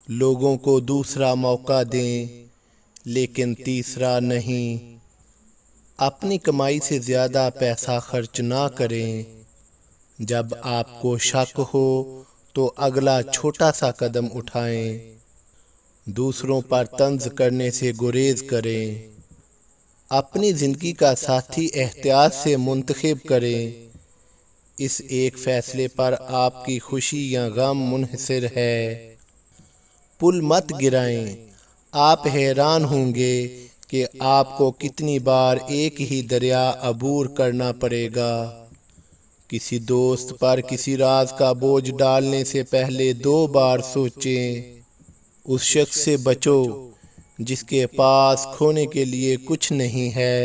لوگوں کو دوسرا موقع دیں لیکن تیسرا نہیں۔ اپنی کمائی سے زیادہ پیسہ خرچ نہ کریں۔ جب آپ کو شک ہو تو اگلا چھوٹا سا قدم اٹھائیں۔ دوسروں پر طنز کرنے سے گریز کریں۔ اپنی زندگی کا ساتھی احتیاط سے منتخب کریں۔ اس ایک فیصلے پر آپ کی خوشی یا غم منحصر ہے۔ پل مت گرائیں۔ آپ حیران ہوں گے کہ آپ کو کتنی بار ایک ہی دریا عبور کرنا پڑے گا۔ کسی دوست پر کسی راز کا بوجھ ڈالنے سے پہلے 2 بار سوچیں۔ اس شخص سے بچو جس کے پاس کھونے کے لیے کچھ نہیں ہے۔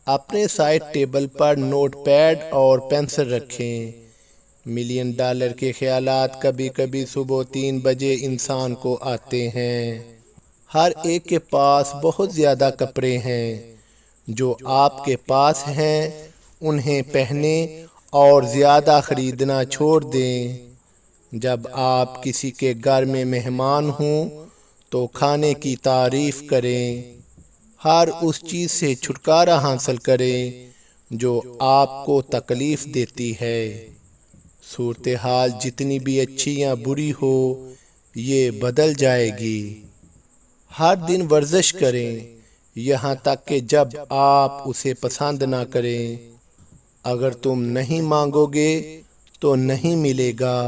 اپنے سائڈ ٹیبل پر نوٹ پیڈ اور پینسل رکھیں۔ $1 ملین کے خیالات کبھی کبھی صبح 3 بجے انسان کو آتے ہیں۔ ہر ایک کے پاس بہت زیادہ کپڑے ہیں۔ جو آپ کے پاس ہیں انہیں پہنیں اور زیادہ خریدنا چھوڑ دیں۔ جب آپ کسی کے گھر میں مہمان ہوں تو کھانے کی تعریف کریں۔ ہر اس چیز سے چھٹکارا حاصل کریں جو آپ کو تکلیف دیتی ہے۔ صورتحال جتنی بھی اچھی یا بری ہو یہ بدل جائے گی۔ ہر دن ورزش کریں یہاں تک کہ جب آپ اسے پسند نہ کریں۔ اگر تم نہیں مانگو گے تو نہیں ملے گا۔